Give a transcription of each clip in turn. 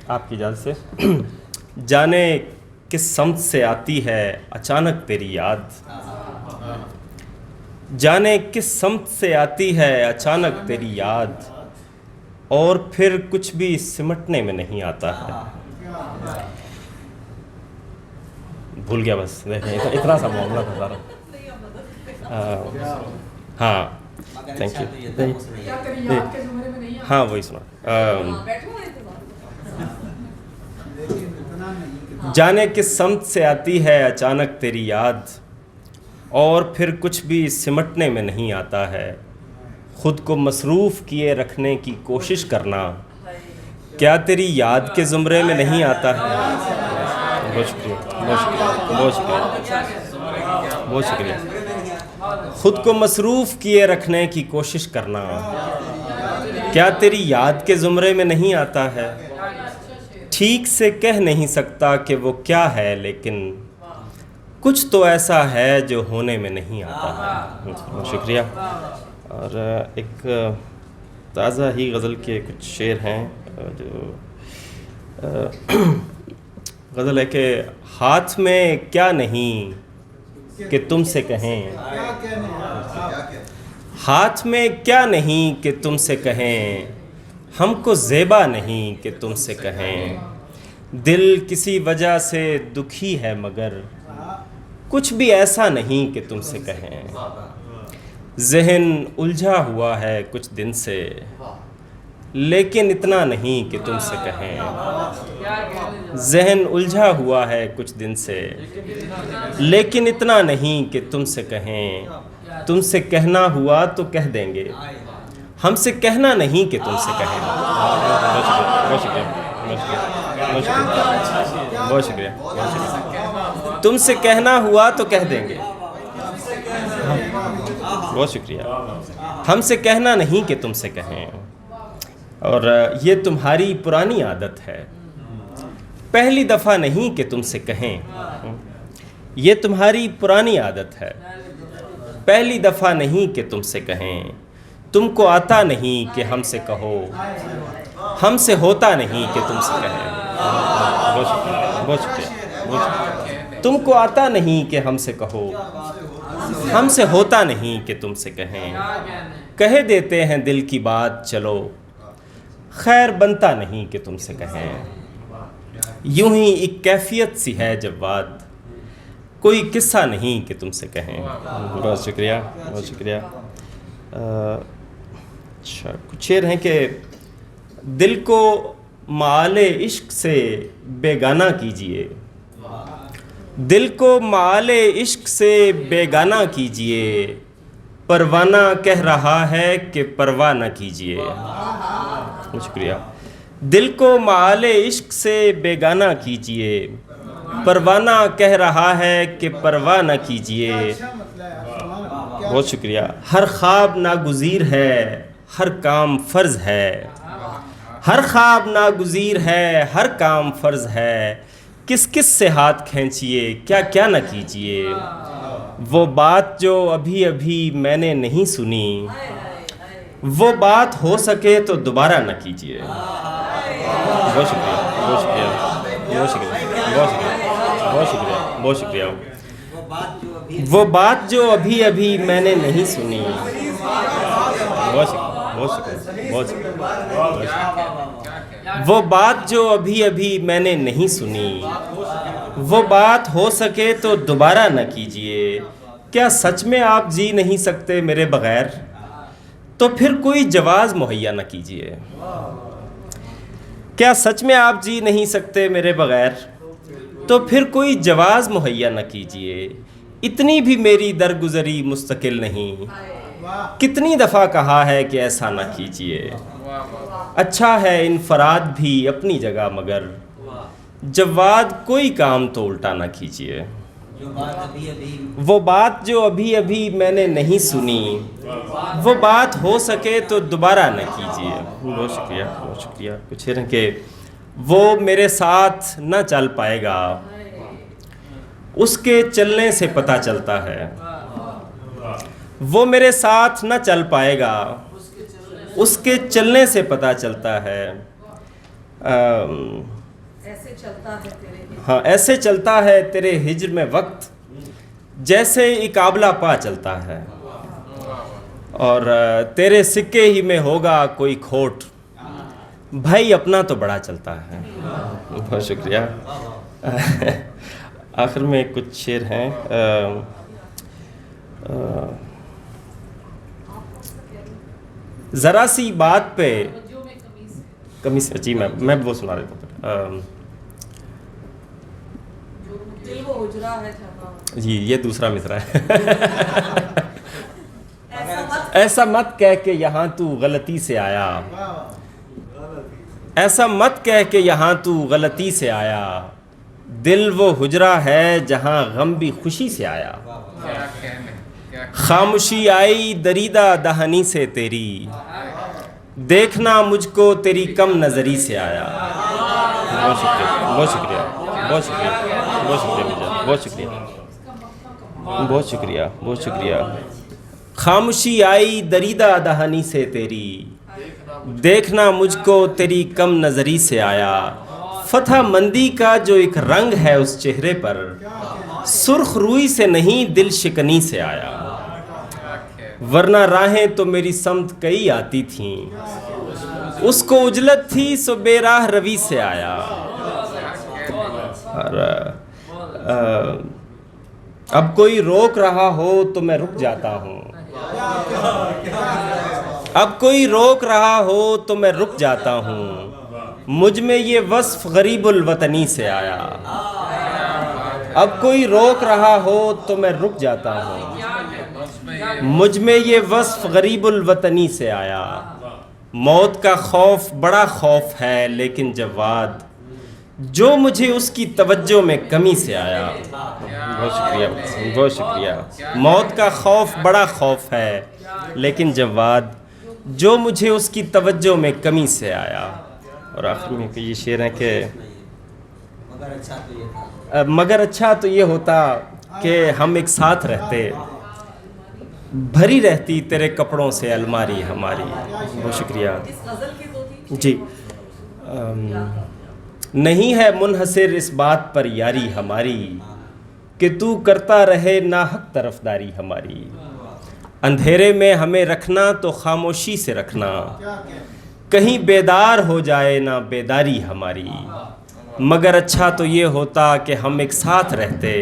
آپ کی اجازت سے جانے کس سمت سے آتی ہے اچانک تیری یاد، جانے کس سمت سے آتی ہے اچانک تیری یاد، اور پھر کچھ بھی سمٹنے میں نہیں آتا ہے۔ بھول گیا بس، دیکھیں اتنا سا معاملہ تھا سارا۔ ہاں تھینک یو۔ ہاں وہی سنا۔ جانے کس سمت سے آتی ہے اچانک تیری یاد، اور پھر کچھ بھی سمٹنے میں نہیں آتا ہے۔ خود کو مصروف کیے رکھنے کی کوشش کرنا کیا تیری یاد کے زمرے میں نہیں آتا ہے؟ بہت شکریہ، بہت شکریہ، بہت شکریہ، بہت شکریہ۔ خود کو مصروف کیے رکھنے کی کوشش کرنا کیا تیری یاد کے زمرے میں نہیں آتا ہے؟ ٹھیک سے کہہ نہیں سکتا کہ وہ کیا ہے، لیکن کچھ تو ایسا ہے جو ہونے میں نہیں آتا ہے۔ بہت شکریہ۔ اور ایک تازہ ہی غزل کے کچھ شعر ہیں جو غزل ہے کہ ہاتھ میں کیا نہیں کہ تم سے کہیں، ہاتھ میں کیا نہیں کہ تم سے کہیں، ہم کو زیبا نہیں کہ تم سے کہیں، دل کسی وجہ سے دکھی ہے مگر کچھ بھی ایسا نہیں کہ تم سے کہیں، ذہن الجھا ہوا ہے کچھ دن سے لیکن اتنا نہیں کہ تم سے کہیں، ذہن الجھا ہوا ہے کچھ دن سے لیکن اتنا نہیں کہ تم سے کہیں، تم سے کہنا ہوا تو کہہ دیں گے، ہم سے کہنا نہیں کہ تم سے کہیں۔ بہت شکریہ، بہت شکریہ، بہت شکریہ، بہت شکریہ۔ تم سے کہنا ہوا تو کہہ دیں گے، بہت شکریہ، ہم سے کہنا نہیں کہ تم سے کہیں، اور یہ تمہاری پرانی عادت ہے، پہلی دفعہ نہیں کہ تم سے کہیں، یہ تمہاری پرانی عادت ہے، پہلی دفعہ نہیں کہ تم سے کہیں، تم کو آتا نہیں کہ ہم سے کہو، ہم سے ہوتا نہیں کہ تم سے کہیں۔ بہت شکریہ، بہت شکریہ، بہت شکریہ۔ تم کو آتا نہیں کہ ہم سے کہو، ہم سے ہوتا نہیں کہ تم سے کہیں، کہہ دیتے ہیں دل کی بات چلو، خیر بنتا نہیں کہ تم سے کہیں، یوں ہی ایک کیفیت سی ہے جب بات، کوئی قصہ نہیں کہ تم سے کہیں۔ بہت شکریہ، بہت شکریہ۔ اچھا کچھ شعر ہیں کہ دل کو مآل عشق سے بیگانہ کیجئے، دل کو مآل عشق سے بیگانہ کیجئے، پروانہ کہہ رہا ہے کہ پرواہ نہ کیجئے۔ بہت شکریہ۔ دل کو مآل عشق سے بیگانہ کیجئے، پروانہ کہہ رہا ہے کہ پرواہ نہ کیجئے۔ بہت شکریہ۔ ہر خواب ناگزیر ہے، ہر کام فرض ہے، ہر خواب ناگزیر ہے، ہر کام فرض ہے، کس کس سے ہاتھ کھینچیے کیا کیا نہ کیجیے، وہ بات جو ابھی ابھی میں نے نہیں سنی، وہ بات ہو سکے تو دوبارہ نہ کیجیے۔ بہت شکریہ، بہت شکریہ، بہت شکریہ، بہت شکریہ، بہت شکریہ، بہت شکریہ۔ وہ بات جو ابھی ابھی میں نے نہیں سنی، بہت شکریہ، بہت شکریہ، بہت شکریہ۔ وہ بات جو ابھی ابھی میں نے نہیں سنی، وہ بات ہو سکے تو دوبارہ نہ کیجیے، کیا سچ میں آپ جی نہیں سکتے میرے بغیر، تو پھر کوئی جواز مہیا نہ کیجیے۔ کیا سچ میں آپ جی نہیں سکتے میرے بغیر، تو پھر کوئی جواز مہیا نہ کیجیے، اتنی بھی میری درگزری مستقل نہیں، کتنی دفعہ کہا ہے کہ ایسا نہ کیجیے۔ اچھا ہے انفراد بھی اپنی جگہ، مگر جواد کوئی کام تو الٹا نہ کیجیے۔ وہ بات جو ابھی ابھی میں نے نہیں سنی، وہ بات ہو سکے تو دوبارہ نہ کیجیے۔ بہت شکریہ، بہت شکریہ۔ کچھ ہے کہ وہ میرے ساتھ نہ چل پائے گا، اس کے چلنے سے پتہ چلتا ہے، وہ میرے ساتھ نہ چل پائے گا، اس کے چلنے سے پتہ چلتا ہے، ایسے چلتا ہے تیرے ہاں ایسے چلتا ہے تیرے ہجر میں وقت جیسے ایک آبلہ پا چلتا ہے، اور تیرے سکے ہی میں ہوگا کوئی کھوٹ، بھائی اپنا تو بڑا چلتا ہے۔ بہت شکریہ۔ آخر میں کچھ شعر ہیں۔ ذرا سی بات پہ کمیز جی میں وہ سنا دیتا ہوں۔ دل وہ اجرا ہے جہاں، جی یہ دوسرا مصرع ہے۔ ایسا مت کہہ کہ یہاں تو غلطی سے آیا، ایسا مت کہہ کہ یہاں تو غلطی سے آیا، دل وہ حجرا ہے جہاں غم بھی خوشی سے آیا، خاموشی آئی دریدہ دہانی سے تیری، دیکھنا مجھ کو تیری کم نظری سے آیا۔ بہت شکریہ، بہت شکریہ، بہت شکریہ، بہت شکریہ، بہت شکریہ، بہت شکریہ، بہت شکریہ۔ خاموشی آئی دریدہ دہانی سے تیری، دیکھنا مجھ کو تیری کم نظری سے آیا، فتح مندی کا جو ایک رنگ ہے اس چہرے پر، سرخ روئی سے نہیں دل شکنی سے آیا، ورنہ راہیں تو میری سمت کئی آتی تھیں، اس کو اجلت تھی سو بے راہ روی سے آیا۔ اور اب کوئی روک رہا ہو تو میں رک جاتا ہوں، اب کوئی روک رہا ہو تو میں رک جاتا ہوں، مجھ میں یہ وصف غریب الوطنی سے آیا، اب کوئی روک رہا ہو تو میں رک جاتا ہوں، مجھ میں یہ وصف غریب الوطنی سے آیا، موت کا خوف بڑا خوف ہے لیکن جواد، جو مجھے اس کی توجہ میں کمی سے آیا۔ بہت شکریہ، بہت شکریہ۔ موت کا خوف بڑا خوف ہے لیکن جواد، جو مجھے اس کی توجہ میں کمی سے آیا۔ اور آخر میں یہ شعر ہے کہ مگر اچھا تو یہ ہوتا کہ ہم ایک ساتھ رہتے، بھری رہتی تیرے کپڑوں سے الماری ہماری۔ بہت شکریہ جی۔ نہیں ہے منحصر اس بات پر یاری ہماری کہ تو کرتا رہے ناحق طرفداری ہماری، اندھیرے میں ہمیں رکھنا تو خاموشی سے رکھنا، کہیں بیدار ہو جائے نہ بیداری ہماری، مگر اچھا تو یہ ہوتا کہ ہم ایک ساتھ رہتے،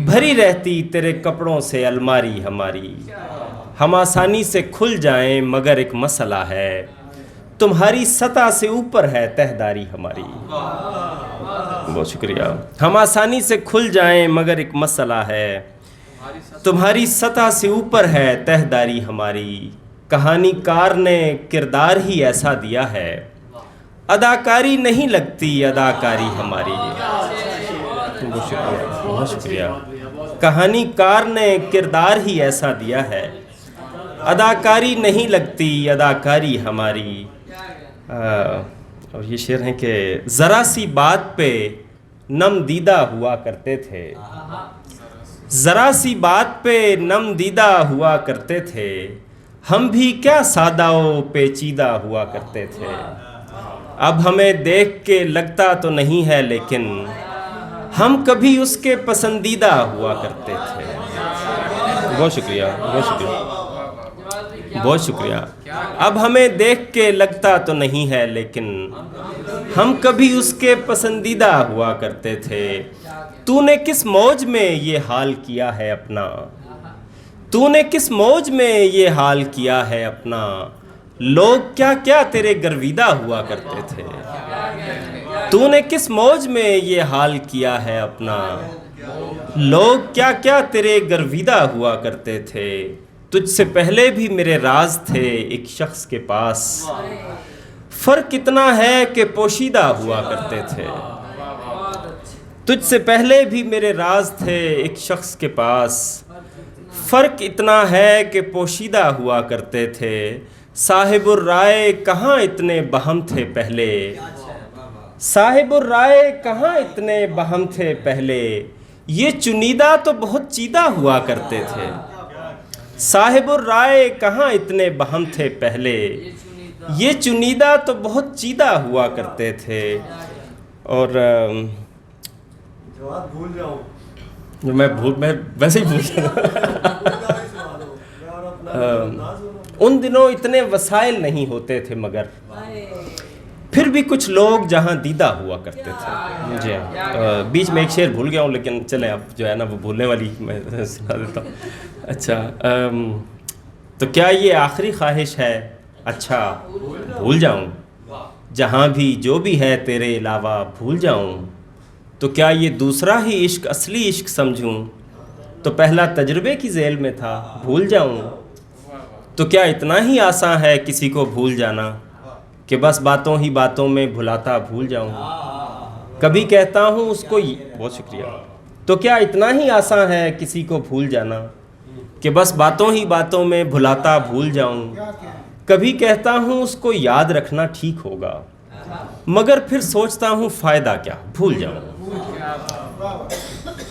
بھری رہتی تیرے کپڑوں سے الماری ہماری، ہم آسانی سے کھل جائیں مگر ایک مسئلہ ہے، تمہاری سطح سے اوپر ہے تہداری ہماری۔ بہت شکریہ۔ ہم آسانی سے کھل جائیں مگر ایک مسئلہ ہے، تمہاری سطح سے اوپر ہے تہداری ہماری، کہانی کار نے کردار ہی ایسا دیا ہے، اداکاری نہیں لگتی اداکاری ہماری۔ بہت شکریہ، بہت شکریہ۔ کہانی کار نے کردار ہی ایسا دیا ہے، اداکاری نہیں لگتی اداکاری ہماری۔ اور یہ شعر ہیں کہ ذرا سی بات پہ نم دیدہ ہوا کرتے تھے، ذرا سی بات پہ نم دیدہ ہوا کرتے تھے، ہم بھی کیا سادہ و پیچیدہ ہوا کرتے تھے، اب ہمیں دیکھ کے لگتا تو نہیں ہے لیکن ہم کبھی اس کے پسندیدہ ہوا کرتے تھے۔ بہت شکریہ، بہت شکریہ، بہت شکریہ۔ اب ہمیں دیکھ کے لگتا تو نہیں ہے لیکن ہم کبھی اس کے پسندیدہ ہوا کرتے تھے، تو نے کس موج میں یہ حال کیا ہے اپنا، تو نے کس موج میں یہ حال کیا ہے اپنا، لوگ کیا کیا تیرے گرویدہ ہوا کرتے تھے، تو نے کس موج میں یہ حال کیا ہے اپنا، لوگ کیا کیا تیرے گرویدہ ہوا کرتے تھے، تجھ سے پہلے بھی میرے راز تھے ایک شخص کے پاس، فرق اتنا ہے کہ پوشیدہ ہوا کرتے تھے، تجھ سے پہلے بھی میرے راز تھے ایک شخص کے پاس، فرق اتنا ہے کہ پوشیدہ ہوا کرتے تھے، صاحب الرائے کہاں اتنے بہم تھے پہلے، صاحب الرائے کہاں اتنے بہم تھے پہلے، یہ چنیدہ تو بہت چیدہ ہوا کرتے تھے، صاحب الرائے کہاں اتنے بہم تھے پہلے، یہ چنیدہ تو بہت چیدہ ہوا کرتے تھے. اور بھول جاؤں میں ویسے ہی بھول جاؤں. ان دنوں اتنے وسائل نہیں ہوتے تھے مگر پھر بھی کچھ لوگ جہاں دیدہ ہوا کرتے تھے. جی ہاں, بیچ میں ایک شعر بھول گیا ہوں, لیکن چلیں اب جو ہے نا وہ بھولنے والی میں سنا دیتا ہوں. اچھا, تو کیا یہ آخری خواہش ہے اچھا بھول جاؤں, جہاں بھی جو بھی ہے تیرے علاوہ بھول جاؤں. تو کیا یہ دوسرا ہی عشق اصلی عشق سمجھوں, تو پہلا تجربے کی ذیل میں تھا بھول جاؤں. تو کیا اتنا ہی آسان ہے کسی کو بھول جانا, کہ بس باتوں ہی باتوں میں بھلاتا بھول جاؤں. کبھی کہتا ہوں اس کو, بہت شکریہ. تو کیا اتنا ہی آسان ہے کسی کو بھول جانا, کہ بس باتوں ہی باتوں میں بھلاتا بھول جاؤں. کبھی کہتا ہوں اس کو یاد رکھنا ٹھیک ہوگا, مگر پھر سوچتا ہوں فائدہ کیا بھول جاؤں.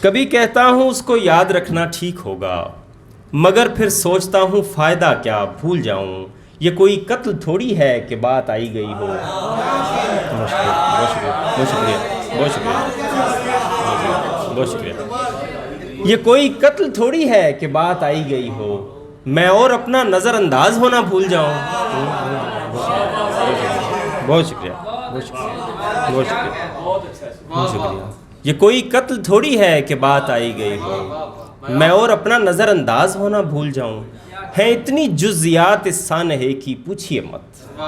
کبھی کہتا ہوں اس کو یاد رکھنا ٹھیک ہوگا, مگر پھر سوچتا ہوں فائدہ کیا بھول جاؤں. یہ کوئی قتل تھوڑی ہے کہ بات آئی گئی ہو. بہت شکریہ, بہت شکریہ, بہت شکریہ, بہت شکریہ. یہ کوئی قتل تھوڑی ہے کہ بات آئی گئی ہو, میں اور اپنا نظر انداز ہونا بھول جاؤں. بہت شکریہ, بہت شکریہ, بہت شکریہ, بہت شکریہ. یہ کوئی قتل تھوڑی ہے کہ بات آئی گئی ہو, میں اور اپنا نظر انداز ہونا بھول جاؤں. ہیں اتنی جزیات اس سانحے کی پوچھئے مت,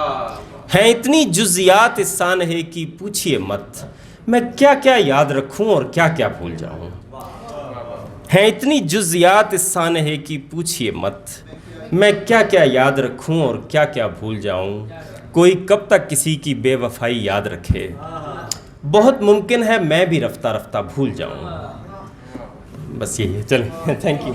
ہیں اتنی جزیات اس سانحے کی پوچھئے مت, میں کیا کیا یاد رکھوں اور کیا کیا بھول جاؤں. ہیں اتنی جزیات اس سانحے کی پوچھئے مت, میں کیا کیا یاد رکھوں اور کیا کیا بھول جاؤں. کوئی کب تک کسی کی بے وفائی یاد رکھے, بہت ممکن ہے میں بھی رفتہ رفتہ بھول جاؤں. بس یہی ہے, چلیں, تھینک یو.